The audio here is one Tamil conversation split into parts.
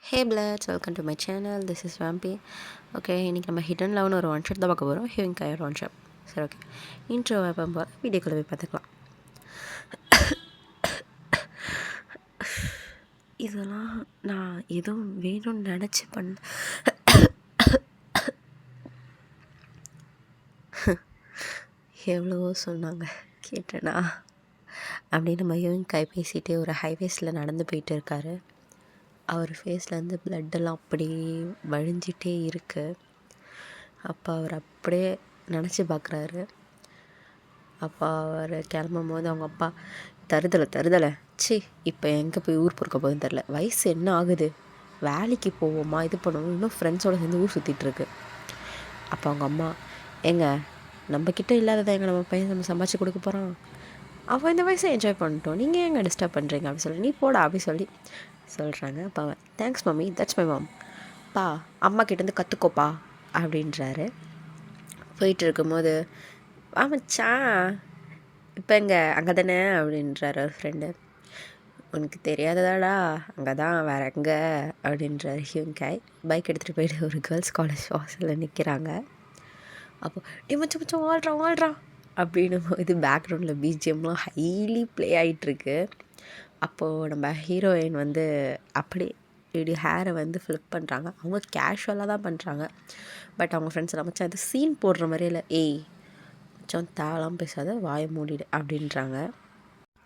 Hey bloods, welcome to my channel. This is Vampy. Okay, இன்றைக்கி நம்ம ஹிடன் லவ்னு ஒரு ஒன் ஷாட் தான் பார்க்க போகிறோம். ஹியூங் காய் ஒரு ஒன் ஷாட். சரி, ஓகே. இன்ட்ரோ வைப்போம் போல் வீடியோக்குள்ளே போய் பார்த்துக்கலாம். இதெல்லாம் நான் எதுவும் வேணும்னு நினச்சி எவ்வளவோ சொன்னாங்க, கேட்டேனா அப்படின்னு நம்ம ஹியூங் காய் பேசிகிட்டே ஒரு ஹைவேஸில் நடந்து போயிட்டு இருக்காரு. அவர் ஃபேஸ்லேருந்து ப்ளட்டெல்லாம் அப்படியே வழிஞ்சிட்டே இருக்குது. அப்போ அவர் அப்படியே நினச்சி பார்க்குறாரு. அப்போ அவர் கிளம்பும் போது அவங்க அப்பா, தருதலை சி, இப்போ எங்கே போய் ஊர் பொறுக்க போகுதுன்னு தெரில, வயசு என்ன ஆகுது, வேலைக்கு போவோமா, இது பண்ணுவோம், இன்னும் ஃப்ரெண்ட்ஸோடு சேர்ந்து ஊர் சுற்றிட்டுருக்கு. அப்போ அவங்க அம்மா, ஏங்க நம்மக்கிட்ட இல்லாததை எங்கே நம்ம பையன் நம்ம சம்பாதிச்சு கொடுக்க போகிறான், அவன் இந்த வயசை என்ஜாய் பண்ணிட்டோம், நீங்கள் எங்கே டிஸ்டர்ப் பண்ணுறீங்க அப்படின்னு சொல்லி, நீ போடா அப்படி சொல்லி சொல்கிறாங்க. அப்போ அவன், thanks mummy, that's my mom, பா அம்மா கிட்டேருந்து கற்றுக்கோப்பா அப்படின்றாரு. போயிட்டு இருக்கும்போது, ஆமாச்சான் இப்போ எங்கே அங்கே தானே அப்படின்றார் ஒரு ஃப்ரெண்டு. உனக்கு தெரியாததாடா, அங்கே தான் வேறு எங்கே அப்படின்றார் ஹியூங் காய். பைக் எடுத்துகிட்டு போயிட்டு ஒரு கேர்ள்ஸ் காலேஜ் வாசலில் நிற்கிறாங்க. அப்போ நீ மச்சம் வாழ்றான் அப்படின்னு இது பேக்ரவுண்டில் பிஜிஎம்லாம் ஹைலி ப்ளே ஆகிட்டுருக்கு. அப்போது நம்ம ஹீரோயின் வந்து அப்படி இப்படி ஹேரை வந்து ஃப்ளிப் பண்ணுறாங்க. அவங்க கேஷுவலாக தான் பண்ணுறாங்க. பட் அவங்க ஃப்ரெண்ட்ஸ் எல்லாம், மச்சான் இது சீன் போடுற மாதிரியே இல்லை, ஏய் மச்சான் தேவலாம் பேசாத, வாயை மூடிடு அப்படின்றாங்க.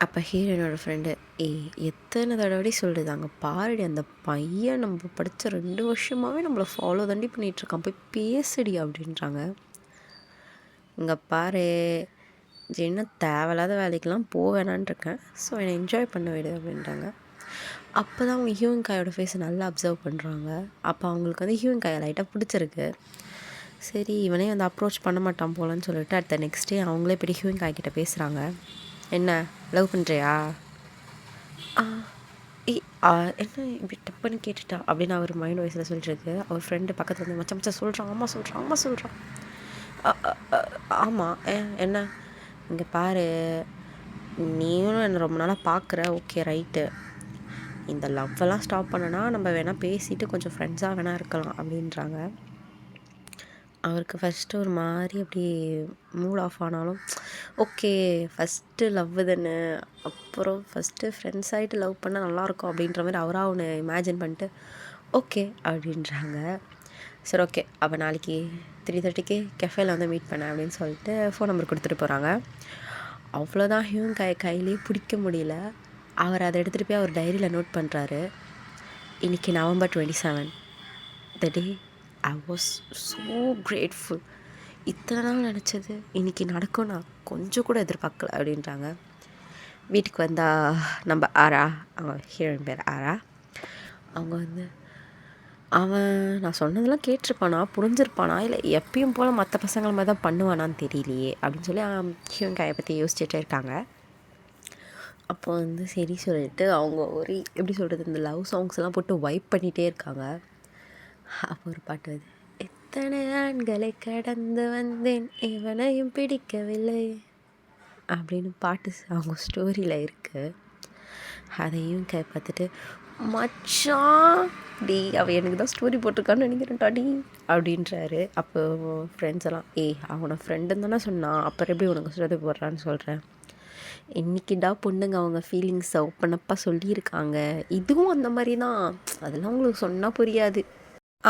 அப்போ ஹீரோயினோட ஃப்ரெண்டு, ஏய் எத்தனை தடவை சொல்லுது, அங்கே பாருடி அந்த பையன் நம்ம படித்த 2 வருஷமாகவே நம்மளை ஃபாலோ தாண்டி பண்ணிகிட்ருக்கான், போய் பேசுடி அப்படின்றாங்க. இங்கே பாரு, என்ன தேவையில்லாத வேலைக்கெலாம் போவேணான்னு இருக்கேன், ஸோ என்னை என்ஜாய் பண்ண விடு அப்படின்றாங்க. அப்போ தான் அவங்க ஹியூங் காயோட ஃபேஸை நல்லா அப்சர்வ் பண்ணுறாங்க. அப்போ அவங்களுக்கு வந்து ஹியூங் காயை லைட்டாக பிடிச்சிருக்கு. சரி, இவனே வந்து அப்ரோச் பண்ண மாட்டான் போலன்னு சொல்லிட்டு அடுத்த நெக்ஸ்ட் டே அவங்களே போய் ஹியூங் காய் கிட்டே பேசுகிறாங்க. என்ன லவ் பண்ணுறியா, என்ன இப்படி டப்புன்னு கேட்டுட்டா அப்படின்னு அவர் மைண்ட் வாய்ஸில் சொல்லிட்டுருக்கு. அவர் ஃப்ரெண்டு பக்கத்தில் வந்து, மச்சம் சொல்கிறான், அம்மா சொல்கிறான். ஆமாம், என்ன, இங்கே பாரு, நீயும் என்னை ரொம்ப நாளாக பார்க்குற, ஓகே ரைட்டு, இந்த லவ்வெல்லாம் ஸ்டாப் பண்ணனா நம்ம வேணால் பேசிவிட்டு கொஞ்சம் ஃப்ரெண்ட்ஸாக வேணால் இருக்கலாம் அப்படின்றாங்க. அவருக்கு ஃபஸ்ட்டு ஒரு மாதிரி அப்படி மூட் ஆஃப் ஆனாலும், ஓகே ஃபஸ்ட்டு லவ் தானே, அப்புறம் ஃபஸ்ட்டு ஃப்ரெண்ட்ஸ் ஆகிட்டு லவ் பண்ணால் நல்லாயிருக்கும் அப்படின்ற மாதிரி அவராக ஒன்று இமேஜின் பண்ணிட்டு ஓகே அப்படின்றாங்க. சரி ஓகே, அப்போ நாளைக்கு 3:30க்கு கெஃபேல வந்து மீட் பண்ணேன் அப்படின்னு சொல்லிட்டு ஃபோன் நம்பர் கொடுத்துட்டு போகிறாங்க. அவ்வளோதான், ஹியூங் கையிலேயே பிடிக்க முடியல. அவர் அதை எடுத்துகிட்டு போய் அவர் டைரியில் நோட் பண்ணுறாரு. இன்றைக்கி November 27, the day I was so grateful. இத்தனை நாள் நினச்சது இன்றைக்கி நடக்கும், நான் கொஞ்சம் கூட எதிர்பார்க்கல அப்படின்றாங்க. வீட்டுக்கு வந்தால் நம்ம ஆரா, அவங்க ஹீரோயின் பேர் ஆரா, அவங்க வந்து, அவன் நான் சொன்னதெல்லாம் கேட்டிருப்பானா, புரிஞ்சிருப்பானா, இல்லை எப்பயும் போல் மற்ற பசங்களை மாதிரி தான் பண்ணுவானான்னு தெரியலையே அப்படின்னு சொல்லி ஹியூங் காயை பற்றி யோசிச்சுட்டே இருக்காங்க. அப்போ வந்து சரி சொல்லிட்டு அவங்க ஒரு எப்படி சொல்கிறது, இந்த லவ் சாங்ஸ் எல்லாம் போட்டு வைப் பண்ணிகிட்டே இருக்காங்க. அப்போ ஒரு பாட்டு வருது, எத்தனை ஆண்களை கடந்து வந்தேன் எவனையும் பிடிக்கவில்லை அப்படின்னு பாட்டு அவங்க ஸ்டோரியில் இருக்குது. அதையும் பார்த்துட்டு, மச்சான் டி அவன் எனக்கு தான் ஸ்டோரி போட்டிருக்கான்னு நினைக்கிறேன் டாடி அப்படின்றாரு. அப்போ ஃப்ரெண்ட்ஸ் எல்லாம், அவனை ஃப்ரெண்டுன்னு தானே சொன்னான், அப்புறம் எப்படி உனக்கு ஸ்டோரி போடுறான்னு சொல்கிறேன். இன்றைக்கிடா பொண்ணுங்க அவங்க ஃபீலிங்ஸை ஓப்பனப்பாக சொல்லியிருக்காங்க, இதுவும் அந்த மாதிரி தான், அதெல்லாம் உங்களுக்கு சொன்னால் புரியாது.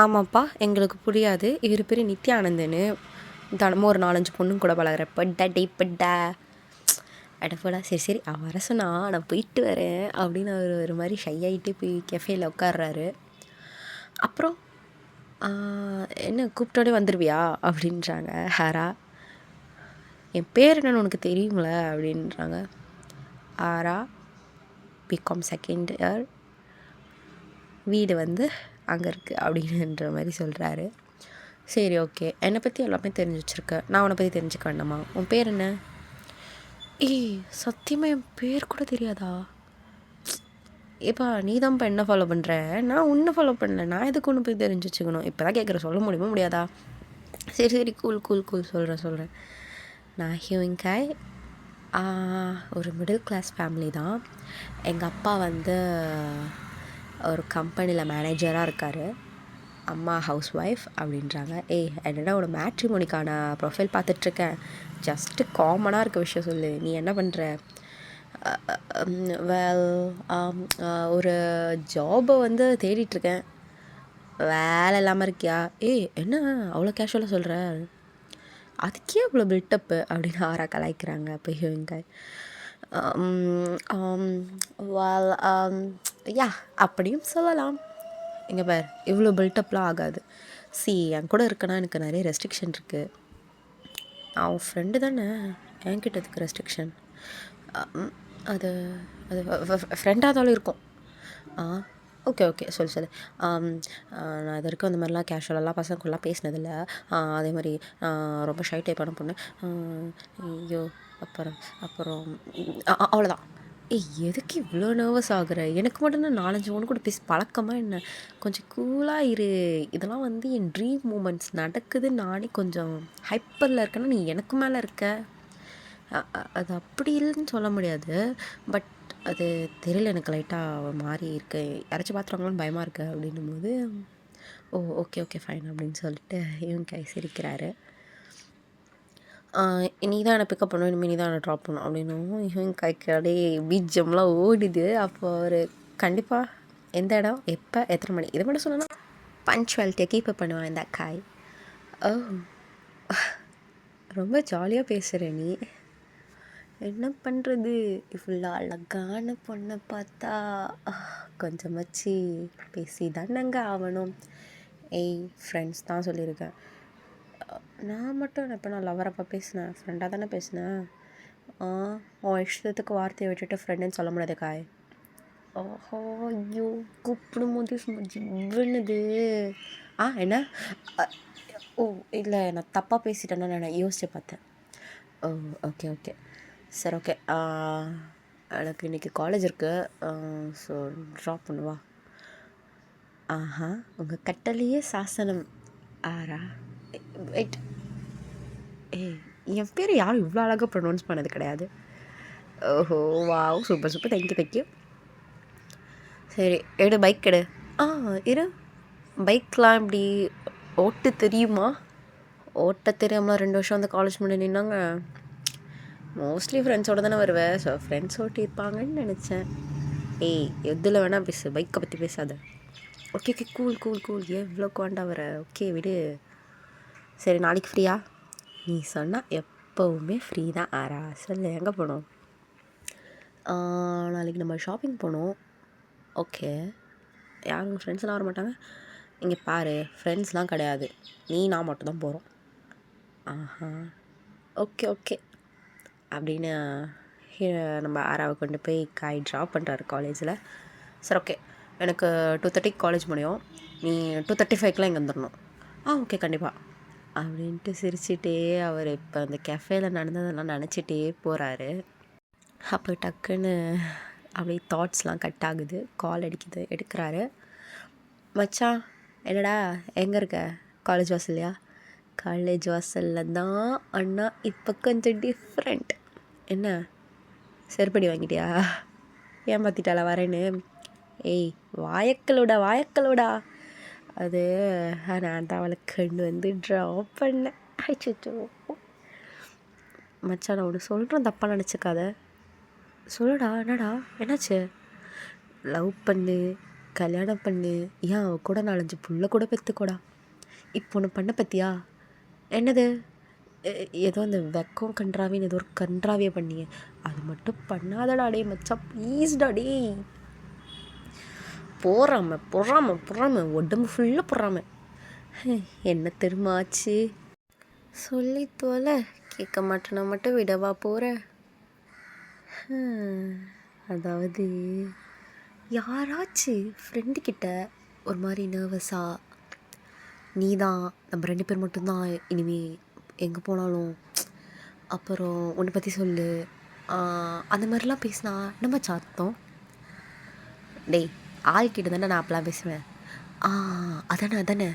ஆமாப்பா, எங்களுக்கு புரியாது, இவர் பேர் நித்யானந்தன்னு, தினமும் ஒரு 4-5 பொண்ணுங்க கூட பழகிறப்ப அடப்படா, சரி அவன் வர சொன்னா நான் போயிட்டு வரேன் அப்படின்னு அவர் ஒரு மாதிரி ஷை ஆகிட்டு போய் கெஃபேயில் உட்கார்றாரு. அப்புறம் என்ன கூப்பிட்டோடே வந்துடுவியா அப்படின்றாங்க ஹாரா. என் பேர் என்னன்னு உனக்கு தெரியுங்கள அப்படின்றாங்க. ஆரா, பிகாம் 2nd இயர், வீடு வந்து அங்கே இருக்குது அப்படின்ற மாதிரி சொல்கிறாரு. சரி ஓகே, என்னை பற்றி எல்லாமே தெரிஞ்சு வச்சுருக்க, நான் உன்னை பற்றி தெரிஞ்சுக்க வேண்டாமா, உன் பேர் என்ன, சத்தியமாக என் பேர் கூட தெரியாதா, ஏப்பா நீ தான்ப்பா என்ன ஃபாலோ பண்ணுற, நான் உன்னை ஃபாலோ பண்ணல, நான் எதுக்கு ஒன்று போய் தெரிஞ்சு வச்சுக்கணும், இப்போ தான் கேட்குற, சொல்ல முடியுமா முடியாதா, சரி கூல் சொல்கிறேன். நான் ஹியூங் காய், ஒரு மிடில் கிளாஸ் ஃபேமிலி தான். எங்கள் அப்பா வந்து ஒரு கம்பெனியில் மேனேஜராக இருக்கார். அம்மா ஹவுஸ் ஒய்ஃப் அப்படின்றாங்க. என்னடா உன்னோட மேட்ரிமோனிக்கான ப்ரொஃபைல் பார்த்துட்ருக்கேன், ஜஸ்ட்டு காமனாக இருக்க விஷயம் சொல்லு, நீ என்ன பண்ணுற? வெல் ஒரு ஜாபை வந்து தேடிட்டுருக்கேன். வேலை இல்லாமல் இருக்கியா? என்ன அவ்வளோ கேஷுவலாக சொல்கிற, அதுக்கே அவ்வளோ பில்டப்பு அப்படின்னு ஆறா கலாய்க்கிறாங்க. அப்போ ஹீரோயின்காய் வெல் யா அப்படியும் சொல்லலாம். இங்கே பார், இவ்வளோ பில்டப்லாம் ஆகாது. என் கூட இருக்கனா எனக்கு நிறைய ரெஸ்ட்ரிக்ஷன் இருக்குது. அவன் ஃப்ரெண்டு தானே, என்கிட்ட அதுக்கு ரெஸ்ட்ரிக்ஷன். அது அது ஃப்ரெண்டாக இருந்தாலும் இருக்கும். ஓகே சொல்லு. நான் இது வரைக்கும் அந்த மாதிரிலாம் கேஷுவலெல்லாம் பசங்கக்குள்ளலாம் பேசினதில்ல. அதே மாதிரி ரொம்ப ஷை டைப்பான பொண்ணு. ஐயோ அப்புறம் அவ்வளோதான். எதுக்கு இவ்வளோ நர்வஸ் ஆகுற? எனக்கு மட்டும்தான் 4-5 ஒன்று கூட பேசி பழக்கமாக என்ன? கொஞ்சம் கூலாக இரு. இதெல்லாம் வந்து என் ட்ரீம் மூமெண்ட்ஸ் நடக்குது. நானே கொஞ்சம் ஹைப்பரில் இருக்கேன்னா நீ எனக்கு மேலே இருக்க. அது அப்படி இல்லைன்னு சொல்ல முடியாது. பட் அது தெரியல, எனக்கு லைட்டாக மாறி இருக்கு. யாராச்சும் பார்த்துருவாங்களான்னு பயமாக இருக்கு அப்படின்னும் போது ஓகே ஃபைன் அப்படின்னு சொல்லிட்டு இவன் கை சிரிக்கிறாரு. நீ தான் என்னை பிக்கப் பண்ணணும், இனிமேல் நீ தான் என்னை ட்ராப் பண்ணணும் அப்படின்னும் இவன் கைக்காடே பீஜம்லாம் ஓடிது. அப்போ அவர் கண்டிப்பாக எந்த இடம், எப்போ, எத்தனை மணி, இதை மட்டும் சொன்னா பஞ்சுவாலிட்டியை கீப் அப் பண்ணுவான் இந்த காய். ரொம்ப ஜாலியாக பேசுகிற நீ. என்ன பண்ணுறது, இவ்வளோ அழகான பொண்ணை பார்த்தா கொஞ்சமாச்சு பேசி தானங்க ஆகணும். ஃப்ரெண்ட்ஸ் தான் சொல்லியிருக்கேன். நான் மட்டும் இப்போ நான் லவரப்பா பேசினேன், ஃப்ரெண்டாக தானே பேசினேன். உன் இஷ்டத்துக்கு வார்த்தையை விட்டுட்டு ஃப்ரெண்டுன்னு சொல்ல முடியாது காய். ஐயோ கூப்பிடும் போது சும்மா ஜிவ்வுன்னுது. என்ன இல்லை, நான் தப்பாக பேசிட்டேன்னா நான் யோசிச்சு பார்த்தேன். ஓகே சரி ஓகே. எனக்கு இன்றைக்கி காலேஜ் இருக்குது, ஸோ ட்ராப் பண்ணுவா. உங்கள் கட்டளையே சாசனம். வெயிட், என் பேர் யாரும் இவ்வளோ அழகாக ப்ரொனவுன்ஸ் பண்ணது கிடையாது. Wow super thank you. சரி எடு, பைக் எடு. இரு, பைக்லாம் இப்படி ஓட்ட தெரியுமா? ஓட்ட தெரியாமல் 2 வருஷம் வந்து காலேஜ் முன்னாடி நின்னாங்க. மோஸ்ட்லி ஃப்ரெண்ட்ஸோடு தானே வருவேன், ஸோ ஃப்ரெண்ட்ஸ் ஓட்டியிருப்பாங்கன்னு நினச்சேன். எதில் வேணால் பேசு, பைக்கை பற்றி பேசாத. Okay cool. ஏன் இவ்வளோ குவாண்டா வர? ஓகே விடு. சரி நாளைக்கு ஃப்ரீயா? நீ சொன்னால் எப்போவுமே ஃப்ரீ தான். சொல்லு, எங்கே போகணும்? நாளைக்கு நம்ம ஷாப்பிங் போகணும். ஓகே, யாரும் ஃப்ரெண்ட்ஸ்லாம் வர மாட்டாங்க? இங்கே பாரு, ஃப்ரெண்ட்ஸ்லாம் கிடையாது, நான் மட்டும் தான் போகிறோம். ஓகே அப்படின்னு நம்ம ஆராவை கொண்டு போய் காய் ட்ராப் பண்ணுறாரு காலேஜில். சரி ஓகே, எனக்கு 2:30 காலேஜ் முடியும், நீ 2:35 இங்கே வந்துடணும். ஓகே கண்டிப்பாக அப்படின்ட்டு சிரிச்சிட்டே அவர் இப்போ அந்த கெஃபேல நடந்ததெல்லாம் நினச்சிட்டே போகிறாரு. அப்போ டக்குன்னு அப்படியே தாட்ஸ்லாம் கட் ஆகுது, கால் அடிக்குது, எடுக்கிறாரு. மச்சான் என்னடா எங்கே இருக்க? காலேஜ் வாசல்லையா? காலேஜ் வாசலில் தான் அண்ணா. இப்போ கொஞ்சம் டிஃப்ரெண்ட். என்ன செருப்படி வாங்கிட்டியா? ஏமாத்திட்டாளா வரேன்னு? வாயக்களோடா. அது நான் தான் அவளை கொண்டு வந்து ட்ராப் பண்ணேன். அச்சோ மச்சான், நான் ஒன்று சொல்கிறேன், தப்பாக நினச்சிக்காத. சொல்லுடா, என்னடா என்னாச்சு? லவ் பண்ணு, கல்யாணம் பண்ணு, ஏன் அவ கூட 4-5 புள்ள கூட பெற்றுக்கூடா. இப்போ ஒன்று பண்ண பற்றியா? என்னது? ஏதோ அந்த வெக்கம் கன்றாவின்னு ஏதோ ஒரு கன்றாவியை பண்ணிய, அது மட்டும் பண்ணாதடா டே மச்சான், ப்ளீஸ்டா டே. பொறாம உடம்பு ஃபுல்லாக பொறாம. என்ன தெரியுமாச்சு? சொல்லி தோலை, கேட்க மாட்டேன்னா மட்டும் விடவா போகிற? அதாவது யாராச்சும் ஃப்ரெண்டுக்கிட்ட ஒரு மாதிரி நர்வஸாக, நீ தான், நம்ம 2 பேர் மட்டும்தான் இனிமேல் எங்கே போனாலும், அப்புறம் உன்னை பற்றி சொல்லு, அந்த மாதிரிலாம் பேசினா நம்ம சாத்தோம். டேய், ஆள்கிட்ட தானே நான் அப்பெல்லாம் பேசுவேன். அதானே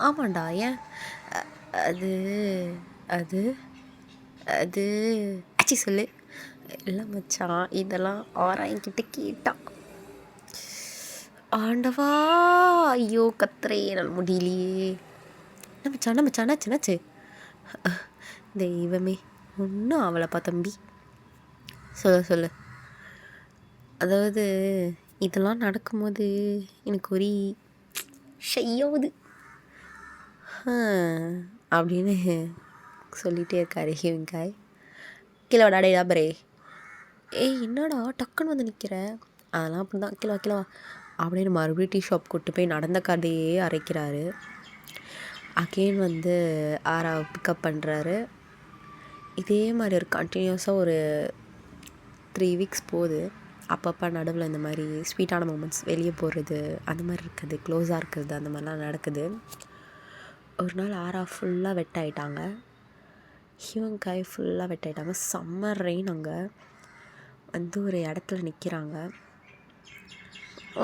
ஆமாண்டா. ஏன்? அது அது அது ஆச்சி சொல்லு. இல்லை மச்சான், இதெல்லாம் ஆராயங்கிட்ட கேட்டான். ஆண்டவா! ஐயோ! கத்துறேன் என்னால முடியலையே. என்ன மச்சான் என்னாச்சு? தெய்வமே! ஒன்றும் ஆவலப்பா தம்பி. சொல்லு. அதாவது இதெல்லாம் நடக்கும்போது எனக்கு ஒரே ஷையாவுது. அப்படின்னு சொல்லிகிட்டே இருக்காரு ஹிவிங்காய். கீழே வாடா டேய் டாபரே. ஏய் என்னடா டக்குன்னு வந்து நிற்கிற? அதெல்லாம் அப்படி தான், கீழே வா அப்படின்னு மறுபடியும் டீ ஷாப் கூப்பிட்டு போய் நடந்த கதையே அரைக்கிறாரு. அகெயின் வந்து ஆராவை பிக்கப் பண்ணுறாரு. இதே மாதிரி ஒரு கண்டினியூஸாக ஒரு 3 வீக்ஸ் போகுது. அப்பப்போ நடுவில் இந்த மாதிரி ஸ்வீட்டான மூமெண்ட்ஸ், வெளியே போகிறது அந்த மாதிரி இருக்குது, க்ளோஸாக இருக்கிறது, அந்த மாதிரிலாம் நடக்குது. ஒரு நாள் ஆரா ஃபுல்லாக வெட் ஆகிட்டாங்க, ஹியூங்காய் ஃபுல்லாக வெட் ஆகிட்டாங்க. Summer rain. அங்கே வந்து ஒரு இடத்துல நிற்கிறாங்க.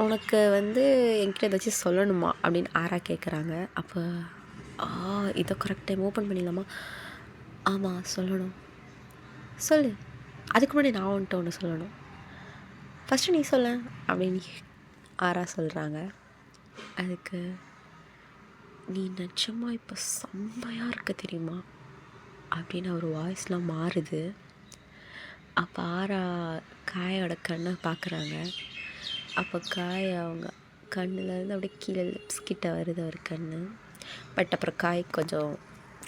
உனக்கு வந்து என்கிட்ட ஏதாச்சும் சொல்லணுமா அப்படின்னு ஆரா கேட்குறாங்க. அப்போ இதை கரெக்ட் டைம் ஓப்பன் பண்ணிடலாமா? ஆமாம் சொல்லணும். சொல்லு. அதுக்கு முன்னாடி நான் வந்துட்டு ஒன்று சொல்லணும். ஃபஸ்ட்டு நீ சொல்ல அப்படின்னு ஆரா சொல்கிறாங்க. அதுக்கு நீ நிஜமாக இப்போ செம்மையாக இருக்க தெரியுமா அப்படின்னு ஒரு வாய்ஸ்லாம் மாறுது. அப்போ ஆரா காயோட கண்ணை பார்க்குறாங்க. அப்போ காய் அவங்க கண்ணுலேருந்து அப்படியே கீழே லிப்ஸ் கிட்ட வருது ஒரு கண். பட் அப்புறம் காய் கொஞ்சம்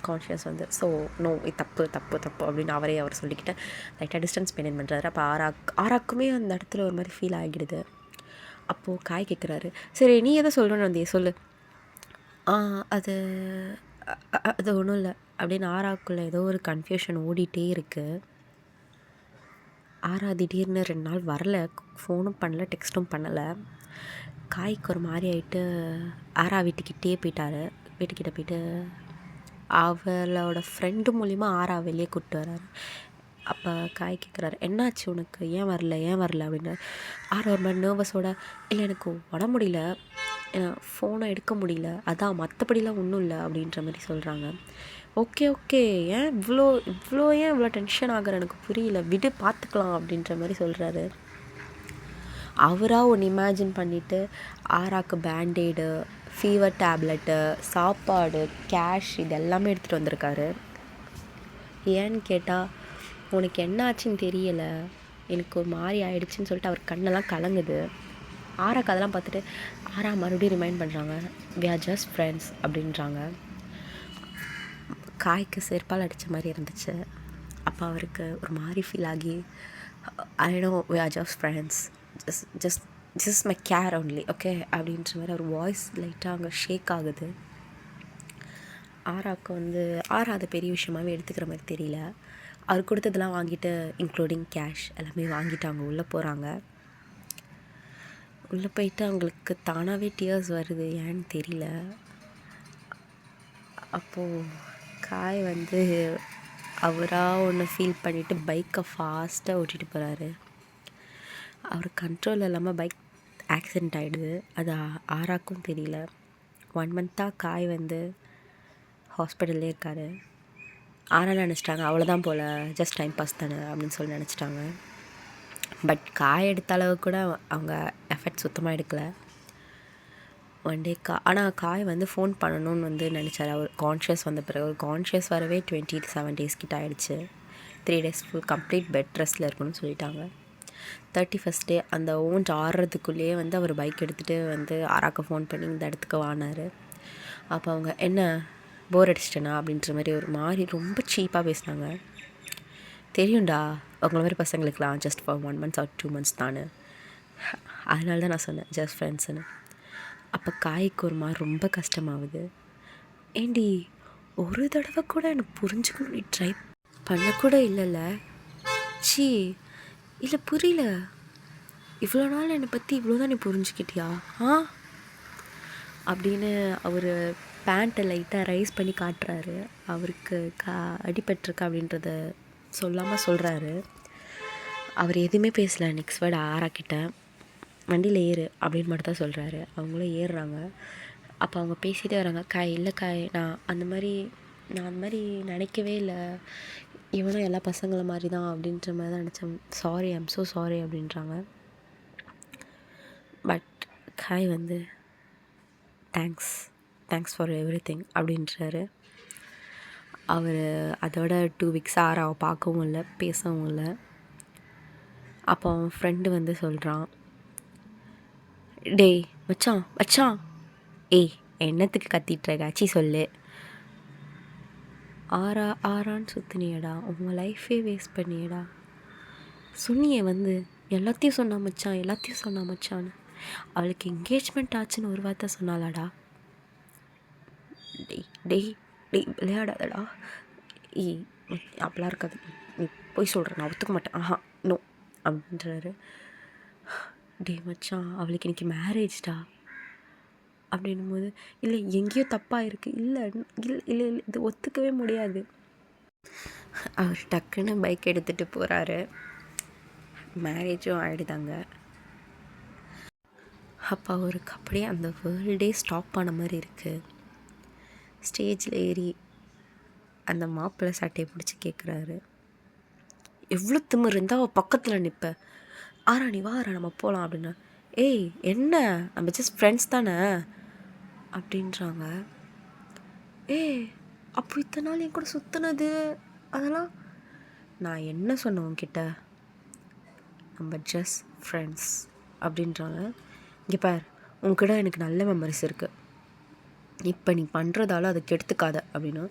கான்ஷியஸ் வந்து ஸோ நோ இது தப்பு அப்படின்னு அவர் சொல்லிக்கிட்டு லைட்டாக டிஸ்டன்ஸ் மெயின்டைன் பண்ணுறாரு. அப்போ ஆராக்குமே அந்த இடத்துல ஒரு மாதிரி ஃபீல் ஆகிடுது. அப்போது காய் கேட்குறாரு, சரி நீ எதை சொல்லணும்னு வந்தியே சொல்லு. அது அது ஒன்றும் இல்லை அப்படின்னு ஆராக்குள்ளே ஏதோ ஒரு கன்ஃபியூஷன் ஓடிட்டே இருக்குது. ஆரா திடீர்னு 2 நாள் வரல, ஃபோனும் பண்ணல, டெக்ஸ்ட்டும் பண்ணலை. காய்க்கு ஒரு மாதிரி ஆகிட்டு ஆரா வீட்டுக்கிட்டே போயிட்டார். வீட்டுக்கிட்ட போயிட்டு அவளோட ஃப்ரெண்டு மூலிமா ஆரா வெளியே கூப்பிட்டு வர்றாரு. அப்போ காய் கேட்குறாரு, என்னாச்சு உனக்கு, ஏன் வரல அப்படின்னு. ஆரா ஒரு மாதிரி நர்வஸோட, இல்லை எனக்கு உடம்பு முடியல, ஃபோனை எடுக்க முடியல, அதான் மற்றபடிலாம் ஒன்றும் இல்லை அப்படின்ற மாதிரி சொல்கிறாங்க. ஓகே ஏன் இவ்வளோ டென்ஷன் ஆகிற எனக்கு புரியல, விடு பார்த்துக்கலாம் அப்படின்ற மாதிரி சொல்கிறாரு. அவராக ஒன்று இமேஜின் பண்ணிவிட்டு ஆராக்கு பேண்டேடு, ஃபீவர் டேப்லெட்டு, சாப்பாடு, கேஷ் இது எல்லாமே எடுத்துகிட்டு வந்திருக்காரு. ஏன்னு கேட்டால் உனக்கு என்ன ஆச்சுன்னு தெரியலை, எனக்கு ஒரு மாதிரி ஆயிடுச்சுன்னு சொல்லிட்டு அவர் கண்ணெல்லாம் கலங்குது. ஆராக்கு அதெல்லாம் பார்த்துட்டு ஆரா மறுபடியும் ரிமைண்ட் பண்ணுறாங்க, வி ஆர் ஜஸ்ட் ஃப்ரெண்ட்ஸ் அப்படின்றாங்க. காய்க்கு செருப்பால் அடித்த மாதிரி இருந்துச்சு. அப்போ அவருக்கு ஒரு மாதிரி ஃபீல் ஆகி, I know we are just friends, just my care only okay அப்படின்ற மாதிரி அவர் வாய்ஸ் லைட்டாக அங்கே ஷேக் ஆகுது. ஆராக்கு வந்து ஆரா அதை பெரிய விஷயமாகவே எடுத்துக்கிற மாதிரி தெரியல. அவர் கொடுத்ததெல்லாம் வாங்கிட்டு இன்க்ளூடிங் கேஷ் எல்லாமே வாங்கிட்டு அவங்க உள்ளே போகிறாங்க. உள்ளே போயிட்டு அவங்களுக்கு தானாகவே டியர்ஸ் வருது, ஏன்னு தெரியல. அப்போது காய் வந்து அவராக ஒன்று ஃபீல் பண்ணிவிட்டு பைக்கை ஃபாஸ்ட்டாக ஓட்டிகிட்டு போகிறாரு. அவர் கண்ட்ரோல் இல்லாமல் பைக் ஆக்சிடெண்ட் ஆகிடுது. அது ஆராக்கும் தெரியல. 1 மந்த்தாக காய் வந்து ஹாஸ்பிட்டல்லே இருக்கார். ஆரா நினச்சிட்டாங்க அவ்வளோதான் போல், ஜஸ்ட் டைம் பாஸ் தானே அப்படின்னு சொல்லி நினச்சிட்டாங்க. பட் காய் எடுத்த அளவு கூட அவங்க எஃபெக்ட் சுத்தமாக எடுக்கலை. ஒன் டே ஆனால் காய் வந்து ஃபோன் பண்ணணும்னு வந்து நினச்சார். அவர் கான்ஷியஸ் வந்த பிறகு, ஒரு கான்ஷியஸ் வரவே 27 days கிட்ட ஆகிடுச்சு. 3 days ஃபுல் கம்ப்ளீட் பெட் ரெஸ்ட்டில் இருக்கணும்னு சொல்லிட்டாங்க. 31st day அந்த ஓன்ட் ஆடுறதுக்குள்ளேயே வந்து அவர் பைக் எடுத்துகிட்டு வந்து ஆராக்க ஃபோன் பண்ணி இந்த இடத்துக்கு வானார். அப்போ அவங்க என்ன போர் அடிச்சிட்டேனா அப்படின்ற மாதிரி ஒரு மாதிரி ரொம்ப சீப்பாக பேசினாங்க. தெரியும்டா உங்களை மாதிரி பசங்களுக்கெலாம் just for 1 month or 2 months தானே, அதனால தான் நான் சொன்னேன் ஜஸ்ட் ஃப்ரெண்ட்ஸுன்னு. அப்போ காய்க்கு ஒரு மாதிரி ரொம்ப கஷ்டமாகுது. ஏண்டி ஒரு தடவை கூட எனக்கு புரிஞ்சுக்கணும் நீ ட்ரை பண்ணக்கூட இல்லைல்ல, சி இல்லை புரியல, இவ்வளோ நாள் என்னை பற்றி இவ்வளோ தான் நீ புரிஞ்சுக்கிட்டியா அப்படின்னு அவர் பேண்ட்டை லைட்டாக ரைஸ் பண்ணி காட்டுறாரு. அவருக்கு அடிபட்டிருக்கா அப்படின்றத சொல்லாமல் சொல்கிறாரு. அவர் எதுவுமே பேசலை. நெக்ஸ்ட் வேர்டு ஆராக்கிட்ட வண்டியில் ஏறு அப்படின்னு மட்டும் தான் சொல்கிறாரு. அவங்களும் ஏறுறாங்க. அப்போ அவங்க பேசிகிட்டே வராங்க. இல்லை நான் அந்த மாதிரி நினைக்கவே இல்லை, இவனும் எல்லா பசங்களை மாதிரி தான் அப்படின்ற மாதிரி தான் நினச்சேன், சாரி ஐம் ஸோ சாரி அப்படின்றாங்க. பட் காய் வந்து தேங்க்ஸ் ஃபார் எவ்ரிதிங் அப்படின்றாரு. அவர் அதோட 2 வீக்ஸ் ஆறாவை பார்க்கவும் இல்லை, பேசவும் இல்லை. அப்போ அவன் ஃப்ரெண்டு வந்து சொல்கிறான், டேய் மச்சான் மச்சான், ஏய் என்னத்துக்கு கத்திட்டுருக்க, ஆச்சி சொல்லு. ஆறான்னு சுற்றினியடா, உங்கள் லைஃபே வேஸ்ட் பண்ணியடா. சொன்னியே வந்து எல்லாத்தையும் சொன்னா மச்சான்னு. அவளுக்கு என்கேஜ்மெண்ட் ஆச்சுன்னு ஒரு வார்த்தை சொன்னாலாடா. டேய் டேய் டேய் விளையாடாதடா. அப்படிலாம் இருக்காது, நீ போய் சொல்கிற, நான் ஒத்துக்க மாட்டேன், ஆஹா நோ அப்படின்றாரு. டே மச்சான், அவளுக்கு இன்றைக்கி மேரேஜ்டா அப்படின்னும் போது, இல்லை எங்கேயோ தப்பாக இருக்குது, இல்லை இல்லை இல்லை இல்லை இது ஒத்துக்கவே முடியாது. அவர் டக்குன்னு பைக் எடுத்துகிட்டு போகிறாரு. மேரேஜும் ஆகிடுதாங்க. அப்போ அவருக்கு அப்படியே அந்த வேர்ல்டே ஸ்டாப் ஆன மாதிரி இருக்குது. ஸ்டேஜில் ஏறி அந்த மாப்பிள்ளை சட்டையை பிடிச்சி கேட்குறாரு, எவ்வளோ திமிரு இருந்தால் அவள் பக்கத்தில் நிற்ப, ஆறா நீ வாரா நம்ம போகலாம் அப்படின்னா, ஏய் என்ன நம்ம ஜஸ்ட் ஃப்ரெண்ட்ஸ் தானே அப்படின்றாங்க. ஏய் அப்போ இத்தனை நாள் என் கூட சுற்றினது அதெல்லாம் நான் என்ன சொன்னேன் உன்கிட்ட, நம்ம ஜஸ்ட் ஃப்ரெண்ட்ஸ் அப்படின்றாங்க. இங்கே பார், உன்கிட்ட எனக்கு நல்ல மெமரிஸ் இருக்குது, இப்போ நீ பண்ணுறதால அதை கெடுத்துக்காத அப்படின்னு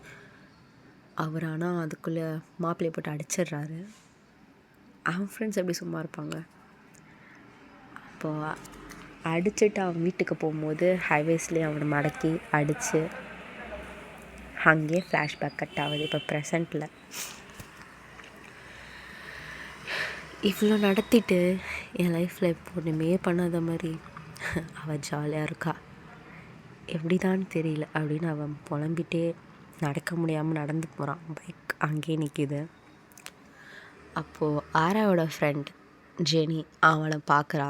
அவர். ஆனால் அதுக்குள்ளே மாப்பிள்ளையை போட்டு அடிச்சிடுறாரு. அவன் ஃப்ரெண்ட்ஸ் எப்படி சும்மா இருப்பாங்க. அப்போது அடிச்சுட்டு அவன் வீட்டுக்கு போகும்போது ஹைவேஸ்லேயே அவனை மடக்கி அடித்து அங்கேயே ஃப்ளாஷ்பேக் கட் ஆகுது. இப்போ ப்ரெசண்ட்டில் இவ்வளோ நடத்திட்டு என் லைஃப்பில் இப்போ ஒன்றுமே பண்ணாத மாதிரி அவள் ஜாலியாக இருக்கா, எப்படிதான் தெரியல அப்படின்னு அவன் புலம்பிட்டே நடக்க முடியாமல் நடந்து போகிறான். பைக் அங்கேயே நிற்கிது. அப்போது ஆராவோட ஃப்ரெண்ட் ஜெனி அவனை பார்க்குறா.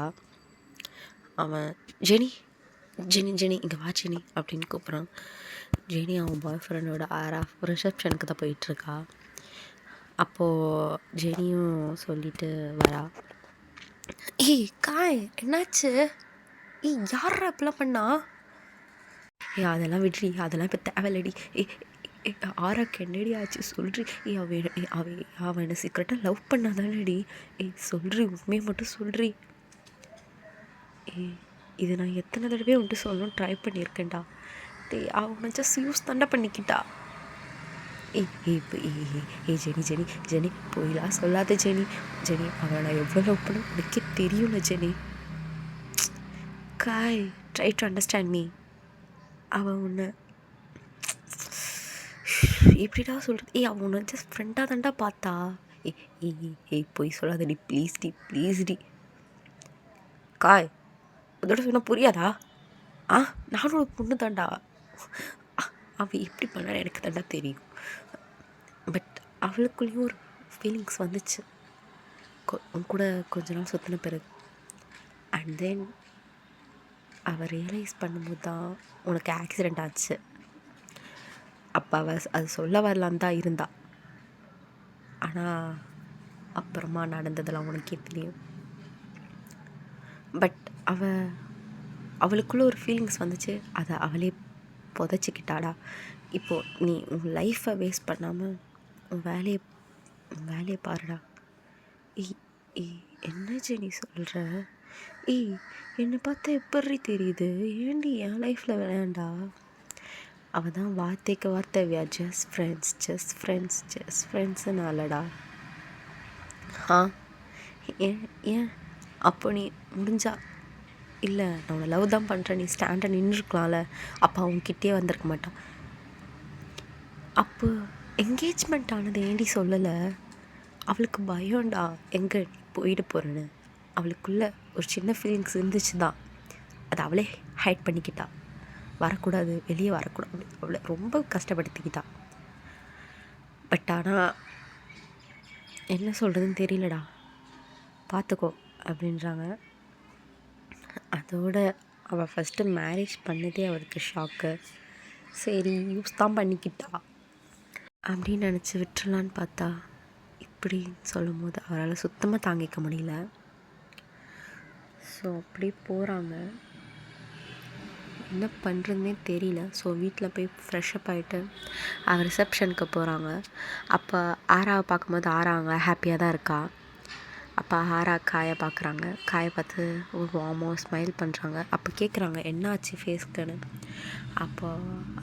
அவன் ஜெனி ஜெனி ஜெனி இங்கே வா ஜெனி அப்படின்னு கூப்பிட்றான். ஜெனி அவன் பாய் ஃப்ரெண்டோட ஆரா ரிசப்ஷனுக்கு தான் போயிட்டுருக்கா. அப்போது ஜெனியும் சொல்லிட்டு வரா, ஏய் காய் என்னாச்சு, யாரா இப்பெல்லாம் பண்ணா, அதெல்லாம் விட்ரி, அதெல்லாம் இப்போ தேவையில்லடி, ஆராக்கு என்னடி ஆச்சு சொல்றி, அவன் என்னை சீக்கிரட்டாக லவ் பண்ணாதானடி, சொல்றி உண்மையை மட்டும் சொல்றி, இது நான் எத்தனை தடவை வந்துட்டு சொல்லணும்னு ட்ரை பண்ணியிருக்கேன்டா, அவனை ஜஸ்ட் யூஸ் தாண்டா பண்ணிக்கிட்டா. ஜெனி ஜெனி ஜெனி போயிலாம் சொல்லாத ஜெனி, ஜெனி அவனை நான் எவ்வளோ லவ் பண்ண உனக்கே தெரியும்ல ஜெனி, காய் ட்ரை டு அண்டர்ஸ்டாண்ட் மீ, அவன் உன்னை எப்படிடா சொல்கிறது, அவன் உன்னை ஜஸ்ட் ஃப்ரெண்டாக தாண்டா பார்த்தா, போய் சொல்லாதடி ப்ளீஸ்டி காய், அதோட சொன்னால் புரியாதா, நானும் ஒரு பொண்ணு தாண்டா, அவள் எப்படி பண்ணா எனக்கு தாண்டா தெரியும், பட் அவளுக்குள்ளேயும் ஒரு ஃபீலிங்ஸ் வந்துச்சு உன் கூட கொஞ்ச நாள் சுற்றின பிறகு. அண்ட் தென் அவள் ரியலைஸ் பண்ணும்போது தான் உனக்கு ஆக்சிடெண்ட் ஆச்சு. அப்போ அவள் அது சொல்ல வரலான்னு தான் இருந்தா, ஆனால் அப்புறமா நடந்ததெல்லாம் உனக்கே தெரியும். பட் அவளுக்குள்ளே ஒரு ஃபீலிங்ஸ் வந்துச்சு, அதை அவளே புதைச்சிக்கிட்டாடா. இப்போது நீ உன் லைஃப்பை வேஸ்ட் பண்ணாமல் உன் வேலையை பாருடா. என்ன ஜெனி சொல்கிற, என்னை பார்த்தா எப்படி தெரியுது, ஏண்டி என் லைஃப்பில் விளையாண்டா, அவள் தான் வார்த்தைக்கு வார்த்தை வி ஆர் ஜஸ்ட் ஃப்ரெண்ட்ஸுன்னு ஆலடா. ஏன் அப்போ நீ முடிஞ்சா இல்லை நான் உன்னை லவ் தான் பண்ணுறேன், நீ ஸ்டாண்டாக நின்றுருக்கலாம்ல, அப்போ அவங்கக்கிட்டே வந்திருக்க மாட்டான். அப்போ என்கேஜ்மெண்ட் ஆனது ஏண்டி சொல்லலை, அவளுக்கு பயம்டா எங்கே போயிட்டு போகிறேன்னு, அவளுக்குள்ளே ஒரு சின்ன ஃபீலிங்ஸ் இருந்துச்சு தான், அதை அவளே ஹைட் பண்ணிக்கிட்டா, வரக்கூடாது வெளியே வரக்கூடாது, அவளை ரொம்ப கஷ்டப்படுத்திக்கிட்டா. பட் ஆனால் என்ன சொல்கிறதுன்னு தெரியலடா, பார்த்துக்கோ அப்படின்றாங்க. அதோட அவள் ஃபஸ்ட்டு மேரேஜ் பண்ணதே அவளுக்கு ஷாக்கு. சரி யூஸ் தான் பண்ணிக்கிட்டா அப்படின்னு நினச்சி விட்டுறலான்னு பார்த்தா இப்படி சொல்லும் போது அவரால் சுத்தமாக தாங்கிக்க முடியல. ஸோ அப்படியே போகிறாங்க. என்ன பண்ணுறதுனே தெரியல. ஸோ வீட்டில் போய் ஃப்ரெஷ்அப் ஆகிட்டு அவள் ரிசப்ஷனுக்கு போகிறாங்க. அப்போ ஆராவை பார்க்கும்போது ஆரா அங்கே ஹாப்பியாக தான் இருக்கா. அப்போ ஆரா காயை பார்க்குறாங்க. காயை பார்த்து ஒரு வார்மாக ஸ்மைல் பண்ணுறாங்க. அப்போ கேட்குறாங்க என்னாச்சு ஃபேஸ்க்குன்னு. அப்போ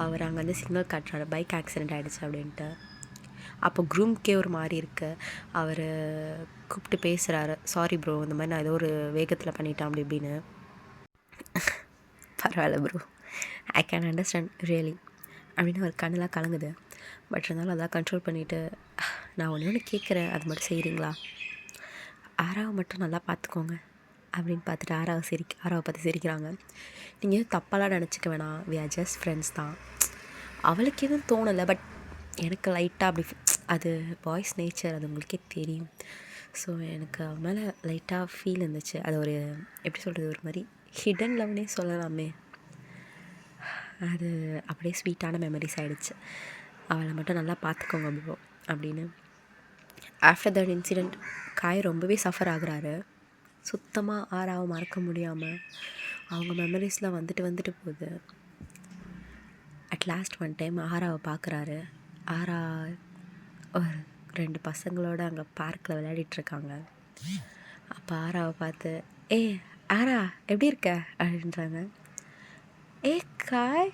அவர் அங்கே வந்து சிக்னல் காட்டுறாரு, பைக் ஆக்சிடெண்ட் ஆகிடுச்சு அப்படின்ட்டு. அப்போ க்ரூம்க்கே ஒரு மாதிரி இருக்குது. அவர் கூப்பிட்டு பேசுகிறாரு, சாரி ப்ரோ, இந்த மாதிரி நான் ஏதோ ஒரு வேகத்தில் பண்ணிட்டேன் அப்படி இப்படின்னு. பரவாயில்ல bro, I can understand really அப்படின்னு அவர் கண்ணெலாம் கலங்குது. பட் இருந்தாலும் அதெல்லாம் கண்ட்ரோல் பண்ணிவிட்டு, நான் ஒன்று கேட்குறேன், அது மட்டும் செய்கிறீங்களா, ஆராவை மட்டும் நல்லா பார்த்துக்கோங்க அப்படின்னு பார்த்துட்டு ஆராவை பார்த்து சிரிக்கிறாங்க. நீங்கள் எதுவும் தப்பாலாம் நினச்சிக்க வேணாம், வி ஆர் ஜஸ்ட் ஃப்ரெண்ட்ஸ் தான். அவளுக்கு எதுவும் தோணலை, பட் எனக்கு லைட்டாக அப்படி அது பாய்ஸ் நேச்சர், அது உங்களுக்கே தெரியும். ஸோ எனக்கு அவன் மேலே லைட்டாக ஃபீல் இருந்துச்சு. அது ஒரு எப்படி சொல்கிறது, ஒரு மாதிரி ஹிடன் லவ்னே சொல்லலாமே. அது அப்படியே ஸ்வீட்டான மெமரிஸ் ஆகிடுச்சு. அவளை மட்டும் நல்லா பார்த்துக்கோங்க ப்ரோ அப்படின்னு. ஆஃப்டர் தட் இன்சிடெண்ட் காய் ரொம்பவே சஃபர் ஆகுறாரு. சுத்தமாக ஆராவை மறக்க முடியாமல் அவங்க மெமரிஸ்லாம் வந்துட்டு போகுது. அட் லாஸ்ட் ஒன் டைம் ஆராவை பார்க்குறாரு. ஆரா ஒரு 2 பசங்களோடு அங்கே பார்க்கில் விளையாடிட்டுருக்காங்க. அப்போ ஆராவை பார்த்து, ஆரா எப்படி இருக்க அப்படின்றாங்க. காய்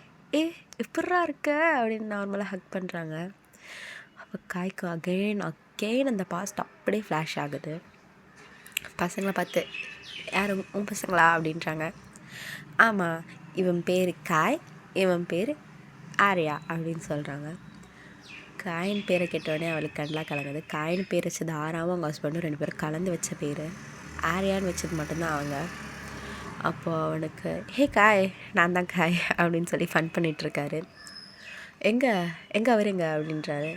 எப்பட்றா இருக்க அப்படின்னு நார்மலாக ஹக் பண்ணுறாங்க. அப்போ காய்க்கு அகெயின் அந்த பாஸ்ட் அப்படியே ஃப்ளாஷ் ஆகுது. பசங்களை பார்த்து, யார் உன் பசங்களா அப்படின்றாங்க. ஆமாம், இவன் பேர் காய், இவன் பேர் ஆர்யா அப்படின்னு சொல்கிறாங்க. காயின் பேரை கேட்டோடனே அவளுக்கு கண்ணெலாம் கலங்குது. காயின் பேர் வச்சது ஆராவும் அவங்க ஹஸ்பண்டும் 2 பேரும் கலந்து வச்ச பேர். ஆர்யான்னு வச்சது மட்டும்தான் அவங்க. அப்போது அவனுக்கு காய், நான் தான் காய் அப்படின்னு சொல்லி ஃபன் பண்ணிகிட்ருக்காரு. எங்கே அவர் அப்படின்றாரு.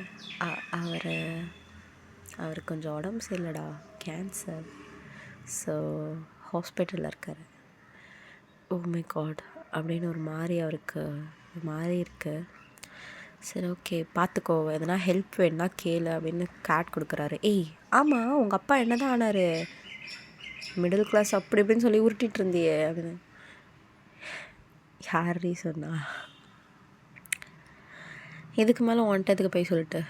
அவர் கொஞ்சம் உடம்பு சரியில்லடா, கேன்சர், ஸோ ஹாஸ்பிட்டலில் இருக்கார். ஓ மை காட் அப்படின்னு ஒரு மாதிரி அவருக்கு ஒரு மாதிரி இருக்குது. சரி ஓகே பார்த்துக்கோ, எதனா ஹெல்ப் வேணுன்னா கேளு அப்படின்னு கார்ட் கொடுக்குறாரு. ஆமாம், உங்கள் அப்பா என்ன தான் ஆனார், மிடில் கிளாஸ் அப்படி இப்படின்னு சொல்லி உருட்டிகிட்டு இருந்தியே அப்படின்னு. யாரீ சொன்னா, இதுக்கு மேலே ஒன்ட்டதுக்கு போய் சொல்லிட்டு,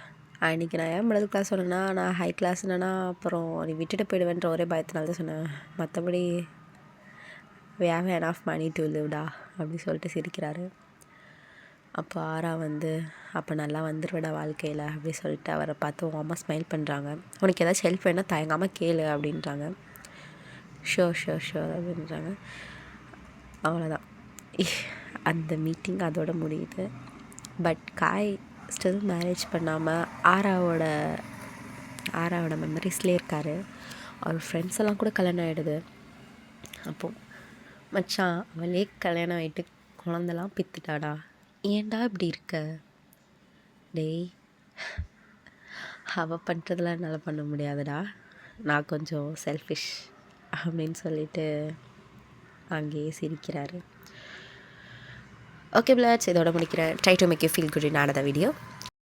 அன்றைக்கி நான் ஏன் மிடில் கிளாஸ் சொன்னேன்னா, நான் ஹை கிளாஸ்னா அப்புறம் நீ விட்டுட்டு போயிடுவேன்ற ஒரே பயத்தினால தான் சொன்னேன், மற்றபடி we have enough money to liveடா அப்படி சொல்லிட்டு சிரிக்கிறாரு. அப்போ ஆரா வந்து, அப்போ நல்லா வந்துடுவேடா வாழ்க்கையில் அப்படி சொல்லிட்டு அவரை பார்த்து உங்கள் அம்மா ஸ்மைல் பண்ணுறாங்க. உனக்கு ஏதாச்சும் ஹெல்ப் வேணால் தயங்காமல் கேளு அப்படின்றாங்க. ஷோர் அப்படின்றாங்க. அவ்வளோதான், அந்த மீட்டிங் அதோட முடியுது. பட் காய் ஸ்டில் மேரேஜ் பண்ணாமல் ஆராவோட மெமரிஸ்லேயே இருக்கார். அவர் ஃப்ரெண்ட்ஸ் எல்லாம் கூட கல்யாணம் ஆகிடுது. அப்போது மச்சான், அவளே கல்யாணம் ஆகிட்டு குழந்தெல்லாம் பித்துட்டாடா, ஏன்டா இப்படி இருக்க டேய், அவள் பண்ணுறதெல்லாம் என்னால் பண்ண முடியாதுடா, நான் கொஞ்சம் செல்ஃபிஷ் அப்படின்னு சொல்லிட்டு அங்கேயே சிரிக்கிறாரு. ஓகே பிளாட்ஸ், இதோட முடிக்கிறேன். Try to make you feel good in another video.